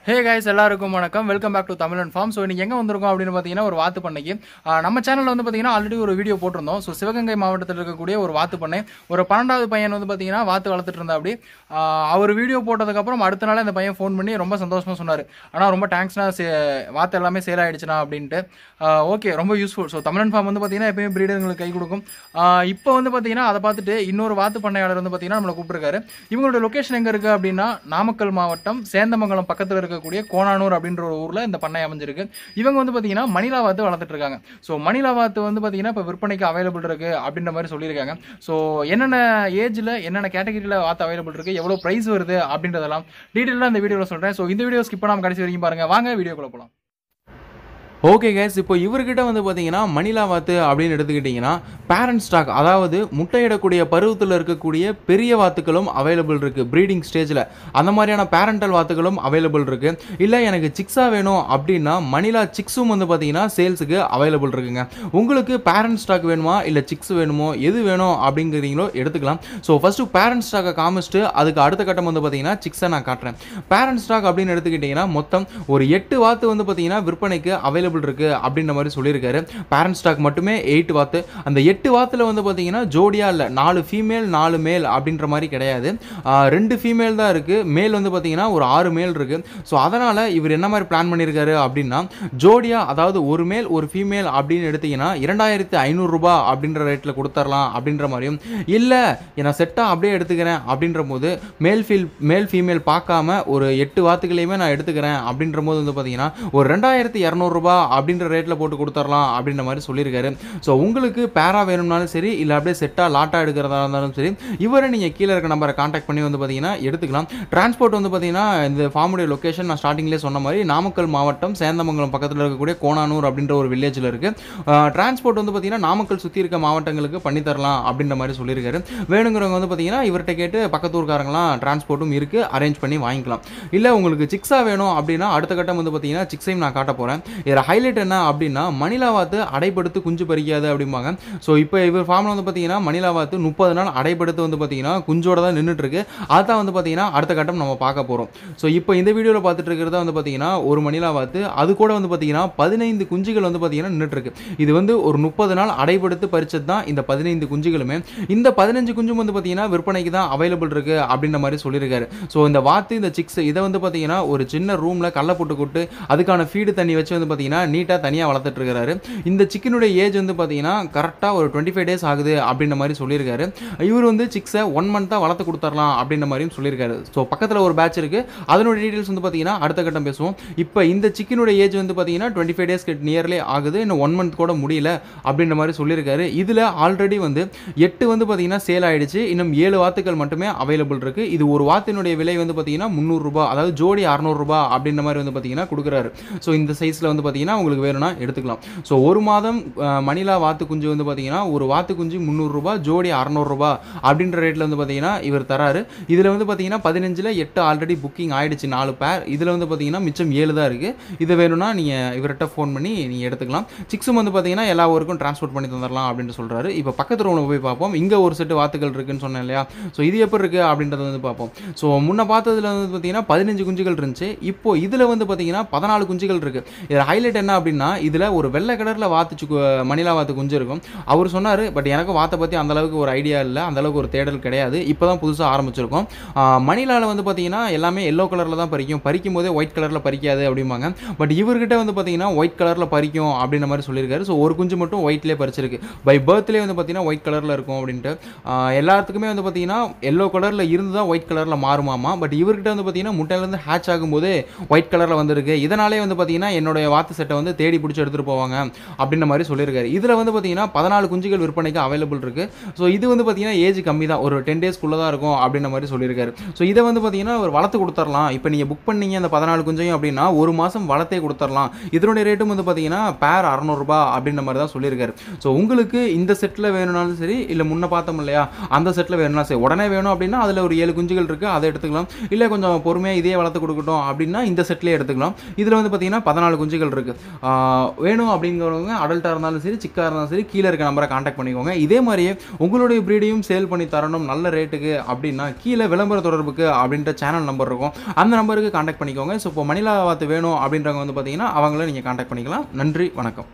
ஹே guys எல்லாருக்கும் வணக்கம். Welcome back to Tamil and farm. So இன்னைக்கு எங்கே வந்திருக்கோம் அப்படின்னு பார்த்தீங்கன்னா ஒரு வாத்து பண்ணைக்கு. நம்ம சேனலில் வந்து பார்த்தீங்கன்னா ஆல்ரெடி ஒரு வீடியோ போட்டிருந்தோம். ஸோ சிவகங்கை மாவட்டத்தில் இருக்கக்கூடிய ஒரு வாத்து பண்ணை, ஒரு 12வது பையன் வந்து பார்த்தீங்கன்னா வாத்து வளர்த்துட்டு இருந்தா. அப்படி அவர் வீடியோ போட்டதுக்கப்புறம் அடுத்த நாள் அந்த பையன் ஃபோன் பண்ணி ரொம்ப சந்தோஷமாக சொன்னார். ஆனால் ரொம்ப தேங்க்ஸ்னா, வாத்து எல்லாமே சேல் ஆகிடுச்சுனா அப்படின்ட்டு. ஓகே, ரொம்ப useful. So Tamil and farm வந்து பார்த்தீங்கன்னா எப்பயும் பிரீடர்களுக்கு கை கொடுக்கும். இப்போ வந்து பார்த்தீங்கன்னா அதை பார்த்துட்டு இன்னொரு வாத்து பண்ணையாளர் வந்து பார்த்தீங்கன்னா நம்மளை கூப்பிட்டுருக்காரு. இவங்களோட லொக்கேஷன் எங்கே இருக்குது அப்படின்னா நாமக்கல் மாவட்டம் சேந்தமங்கலம் பக்கத்தில் இருக்கக்கூடிய கோணானூர் அப்படின்ற ஒரு ஊர்ல இந்த பண்ணை அமைஞ்சிருக்கு. இவங்க வந்து பாத்தீங்கன்னா மணிலா வாத்து வளர்த்துட்டு இருக்காங்க. ஸோ மணிலா வாத்து வந்து பாத்தீங்கன்னா இப்போ விற்பனைக்கு அவைலபிள் இருக்கு அப்படின்ற மாதிரி சொல்லியிருக்காங்க. ஸோ என்னென்ன ஏஜ்ல என்னென்ன கேட்டகரியில வாத்து அவைலபிள் இருக்கு, எவ்வளவு பிரைஸ் வருது அப்படின்றதெல்லாம் டீடைலா இந்த வீடியோல சொல்றேன். ஸோ இந்த வீடியோ ஸ்கிப் பண்ணாம கடைசி வரைக்கும் பாருங்க. வாங்க வீடியோக்குள்ள போலாம். ஓகே கைஸ், இப்போ இவர்கிட்ட வந்து பார்த்தீங்கன்னா மணிலா வாத்து அப்படின்னு எடுத்துக்கிட்டிங்கன்னா பேரண்ட் ஸ்டாக், அதாவது முட்டையிடக்கூடிய பருவத்தில் இருக்கக்கூடிய பெரிய வாத்துக்களும் அவைலபிள் இருக்குது. ப்ரீடிங் ஸ்டேஜில் அந்த மாதிரியான பேரண்டல் வாத்துக்களும் அவைலபிள் இருக்குது. இல்லை எனக்கு சிக்ஸாக வேணும் அப்படின்னா மணிலா சிக்ஸும் வந்து பார்த்தீங்கன்னா சேல்ஸுக்கு அவைலபிள் இருக்குங்க. உங்களுக்கு பேரண்ட் ஸ்டாக் வேணுமா இல்லை சிக்ஸ் வேணுமோ, எது வேணும் அப்படிங்கிறீங்களோ எடுத்துக்கலாம். ஸோ ஃபஸ்ட்டு பேரண்ட் ஸ்டாக்கை காமிச்சிட்டு அதுக்கு அடுத்த கட்டம் வந்து பார்த்தீங்கன்னா சிக்ஸை நான் காட்டுறேன். பேரண்ட் ஸ்டாக் அப்படின்னு எடுத்துக்கிட்டிங்கன்னா மொத்தம் ஒரு 8 வாத்து வந்து பார்த்தீங்கன்னா விற்பனைக்கு அவைலபிள் இருக்கு அப்படின்ற மாதிரி சொல்லியிருக்காரு. பேரண்ட் ஸ்டாக் மட்டுமே 8 வாத்து. அந்த 8 வாத்துல வந்து பாத்தீங்கன்னா ஜோடியா இல்ல, 4 ஃபீமேல் 4 மேல் அப்படின்ற மாதிரி கிடையாது. 2 ஃபீமேல் தான் இருக்கு. மேல் வந்து பாத்தீங்கன்னா ஒரு 6 மேல் இருக்கு. ஸோ அதனால இவர் என்ன மாதிரி பிளான் பண்ணியிருக்காரு அப்படின்னா ஜோடியா, அதாவது ஒரு மேல் ஒரு ஃபீமேல் அப்படின்னு எடுத்தீங்கன்னா 2500 ரூபாய் அப்படின்ற ரேட்ல கொடுத்துடலாம் அப்படின்ற மாதிரியும், இல்ல நான் செட்டா அப்படியே எடுத்துக்கிறேன் அப்படின்ற போது மேல் ஃபீமேல் பார்க்காம ஒரு 8 வாத்துக்களையுமே நான் எடுத்துக்கிறேன் அப்படின்ற போது வந்து பாத்தீங்கன்னா ஒரு 2200 ரூபாய் அப்படின்ற ரேட்ல போட்டு கொடுத்துடலாம் அப்படின்ற மாதிரி சொல்லியிருக்காரு. ஸோ உங்களுக்கு பேரா வேணும்னாலும் சரி, இல்லை அப்படியே செட்டா லாட்டா எடுக்கிறதா இருந்தாலும் சரி, இவரை நீங்க கீழே இருக்க நம்பரை கான்டாக்ட் பண்ணி வந்து பார்த்தீங்கன்னா எடுத்துக்கலாம். டிரான்ஸ்போர்ட் வந்து பார்த்தீங்கன்னா இந்த ஃபார்முடைய லொகேஷன் நான் ஸ்டார்டிங்லேயே சொன்ன மாதிரி நாமக்கல் மாவட்டம் சேந்தமங்கலம் பக்கத்தில் இருக்கக்கூடிய கோணானூர் அப்படின்ற ஒரு வில்லேஜில் இருக்கு. டிரான்ஸ்போர்ட் வந்து பார்த்தீங்கன்னா நாமக்கல் சுற்றி இருக்க மாவட்டங்களுக்கு பண்ணி தரலாம் அப்படின்ற மாதிரி சொல்லியிருக்காரு. வேணுங்கிறவங்க வந்து பார்த்தீங்கன்னா இவர்கிட்ட கேட்டு பக்கத்தூர்காரங்களாம் டிரான்ஸ்போர்ட்டும் இருக்கு, அரேஞ்ச் பண்ணி வாங்கிக்கலாம். இல்லை உங்களுக்கு சிக்ஸா வேணும் அப்படின்னா அடுத்த கட்டம் வந்து பார்த்தீங்கன்னா சிக்ஸையும் நான் காட்ட போறேன். இதில் ஹைலைட் என்ன அப்படின்னா மணிலா வாத்து அடைப்படுத்து குஞ்சு பறிக்காது அப்படிம்பாங்க. ஸோ இப்போ இவர் ஃபார்மில் வந்து பார்த்தீங்கன்னா மணிலா வாத்து 30 நாள் அடைப்படுத்து வந்து பார்த்தீங்கன்னா குஞ்சோட தான் நின்றுட்டு இருக்கு. அதான் வந்து பார்த்தீங்கன்னா அடுத்த கட்டம் நம்ம பார்க்க போகிறோம். ஸோ இப்போ இந்த வீடியோவில் பார்த்துட்டு இருக்கிறதா வந்து பார்த்தீங்கன்னா ஒரு மணிலா வாத்து, அது கூட வந்து பார்த்தீங்கன்னா 15 குஞ்சுகள் வந்து பார்த்தீங்கன்னா நின்றுட்டு இருக்கு. இது வந்து ஒரு 30 நாள் அடைப்படுத்து பறிச்சது தான் இந்த 15 குஞ்சுகளுமே. இந்த 15 குஞ்சும் வந்து பார்த்தீங்கன்னா விற்பனைக்கு தான் அவைலபிள் இருக்கு அப்படின்ற மாதிரி சொல்லியிருக்காரு. ஸோ இந்த வாத்து இந்த சிக்ஸ் இதை வந்து பார்த்தீங்கன்னா ஒரு சின்ன ரூம்ல கல்லை போட்டு கொட்டு அதுக்கான ஃபீடு தண்ணி வச்சு வந்து பார்த்தீங்கன்னா நீட்டாக தனியாக வளர்த்துட்டு இருக்காரு. இந்த சிக்கனுடைய ஏஜ் வந்து பார்த்தீங்கன்னா கரெக்டாக ஒரு 25 டேஸ் ஆகுது அப்படின்ற மாதிரி சொல்லியிருக்காரு. இவர் வந்து சிக்ஸை 1 மந்த்தாக வளர்த்து கொடுத்துடலாம் அப்படின்ற மாதிரியும் சொல்லியிருக்காரு. ஸோ பக்கத்தில் ஒரு பேட்ச் இருக்கு, அதனுடைய டீடைல்ஸ் வந்து பார்த்தீங்கன்னா அடுத்த கட்டம் பேசுவோம். இப்போ இந்த சிக்கனுடைய ஏஜ் வந்து பார்த்தீங்கன்னா 25 டேஸ் நியர்லி ஆகுது, இன்னும் 1 மந்த் கூட முடியல அப்படின்ற மாதிரி சொல்லியிருக்காரு. இதில் ஆல்ரெடி வந்து 8 வந்து பார்த்தீங்கன்னா சேல் ஆயிடுச்சு, இன்னும் 7 வாத்துக்கள் மட்டுமே அவைலபிள் இருக்கு. இது ஒரு வாத்தினுடைய விலை வந்து பார்த்தீங்கன்னா 300 ரூபாய், அதாவது ஜோடி 600 ரூபாய் அப்படின்ற மாதிரி வந்து பார்த்தீங்கன்னா கொடுக்குறாரு. ஸோ இந்த சைஸில் வந்து பார்த்தீங்கன்னா உங்களுக்கு வேணும்னா எடுத்துக்கலாம். ஸோ ஒரு மாதம் மணிலா வாத்து குஞ்சு வந்து பார்த்தீங்கன்னா ஒரு வாத்து குஞ்சு 300 ரூபாய், ஜோடி 600 ரூபாய் அப்படின்ற ரேட்டில் வந்து பார்த்தீங்கன்னா இவர் தராரு. இதில் வந்து பார்த்தீங்கன்னா 15ல் 8 ஆல்ரெடி புக்கிங் ஆயிடுச்சு, 4 பேர். இதில் வந்து பார்த்தீங்கன்னா மிச்சம் 7 தான் இருக்கு. இது வேணும்னா நீங்கள் இவர்கிட்ட ஃபோன் பண்ணி நீங்கள் எடுத்துக்கலாம். சிக்ஸும் வந்து பார்த்தீங்கன்னா எல்லா ஊருக்கும் டிரான்ஸ்போர்ட் பண்ணி தந்துடலாம் அப்படின்னு சொல்கிறாரு. இப்போ பக்கத்து ரூமில் போய் பார்ப்போம். இங்கே ஒரு செட்டு வாத்துக்கள் இருக்குன்னு சொன்னேன் இல்லையா? ஸோ இது எப்படி இருக்குது அப்படின்றத வந்து பார்ப்போம். ஸோ முன்ன பார்த்ததுல வந்து பார்த்தீங்கன்னா 15 குஞ்சுகள் இருந்துச்சு. இப்போ இதில் வந்து பார்த்தீங்கன்னா 14 குஞ்சுகள் இருக்கு. இதில் ஹைலைட் என்ன அப்படின்னா இதில் ஒரு வெள்ளை கலரில் வாத்து மணிலா வாத்து குஞ்சு இருக்கும். அவர் சொன்னார், பட் எனக்கு வாத்தை பற்றி அந்த அளவுக்கு ஒரு ஐடியா இல்லை, அந்த அளவுக்கு ஒரு தேடல் கிடையாது, இப்போ தான் புதுசாக ஆரம்பிச்சிருக்கோம். மணிலாவில் வந்து பார்த்தீங்கன்னா எல்லாமே எல்லோ கலரில் தான் பறிக்கும் போதே ஒயிட் கலரில் பறிக்காது அப்படிம்பாங்க. பட் இவர்கிட்ட வந்து பார்த்தீங்கன்னா ஒயிட் கலரில் பறிக்கும் அப்படின்ற மாதிரி சொல்லியிருக்காரு. ஸோ ஒரு குஞ்சு மட்டும் ஒயிட்லேயே பறிச்சிருக்கு. பை பர்த்லேயே வந்து பார்த்தீங்கன்னா ஒயிட் கலரில் இருக்கும் அப்படின்ட்டு. எல்லாத்துக்குமே வந்து பார்த்தீங்கன்னா எல்லோ கலரில் இருந்து தான் ஒயிட் கலரில் மாறுமாமா. பட் இவர்கிட்ட வந்து பார்த்தீங்கன்னா முட்டையிலேருந்து ஹேட்ச் ஆகும்போது ஒயிட் கலரில் வந்திருக்கு. இதனாலே வந்து பார்த்தீங்கன்னா என்னுடைய வாத்து செட்டை வந்து தேடி பிடிச்சி எடுத்துகிட்டு போவாங்க அப்படின்ற மாதிரி சொல்லியிருக்காரு. இதில் வந்து பார்த்தீங்கன்னா 14 குஞ்சுகள் விற்பனைக்கு அவைலபிள் இருக்கு. ஸோ இது வந்து பார்த்தீங்கன்னா ஏஜ் கம்மி தான், ஒரு 10 டேஸ்க்குள்ளே தான் இருக்கும் அப்படின்ற மாதிரி சொல்லியிருக்காரு. ஸோ இதை வந்து பார்த்தீங்கன்னா ஒரு வளர்த்து கொடுத்துடலாம். இப்போ நீங்கள் புக் பண்ணீங்க அந்த 14 குஞ்சையும் அப்படின்னா ஒரு மாதம் வளர்த்தே கொடுத்துடலாம். இதனுடைய ரேட்டும் வந்து பார்த்தீங்கன்னா பேர் 600 ரூபாய் அப்படின்ற மாதிரி தான் சொல்லியிருக்காரு. ஸோ உங்களுக்கு இந்த செட்டில் வேணும்னாலும் சரி, இல்லை முன்ன பார்த்தோம் இல்லையா அந்த செட்டில் வேணும்னா சரி, உடனே வேணும் அப்படின்னா அதில் ஒரு 7 குஞ்சுகள் இருக்குது, அதை எடுத்துக்கலாம். இல்லை கொஞ்சம் பொறுமையாக இதே வளர்த்து கொடுக்கட்டும் அப்படின்னா இந்த செட்லேயே எடுத்துக்கலாம். இதில் வந்து பார்த்தீங்கன்னா 14 குஞ்சுகள் இருக்குது. வேணும் அப்படிங்கிறவங்க அடல்ட்டாக இருந்தாலும் சரி, சிக்காக இருந்தாலும் சரி, கீழே இருக்க நம்பரை காண்டாக்ட் பண்ணிக்கோங்க. இதே மாதிரியே உங்களுடைய ப்ரீடையும் சேல் பண்ணி தரணும் நல்ல ரேட்டுக்கு அப்படின்னா கீழே விளம்பர தொடர்புக்கு அப்படின்ற சேனல் நம்பர் இருக்கும். அந்த நம்பருக்கு காண்டாக்ட் பண்ணிக்கோங்க. ஸோ இப்போ மணிலா வாத்து வேணும் அப்படின்றவங்க வந்து பார்த்தீங்கன்னா அவங்கள நீங்கள் காண்டாக்ட் பண்ணிக்கலாம். நன்றி, வணக்கம்.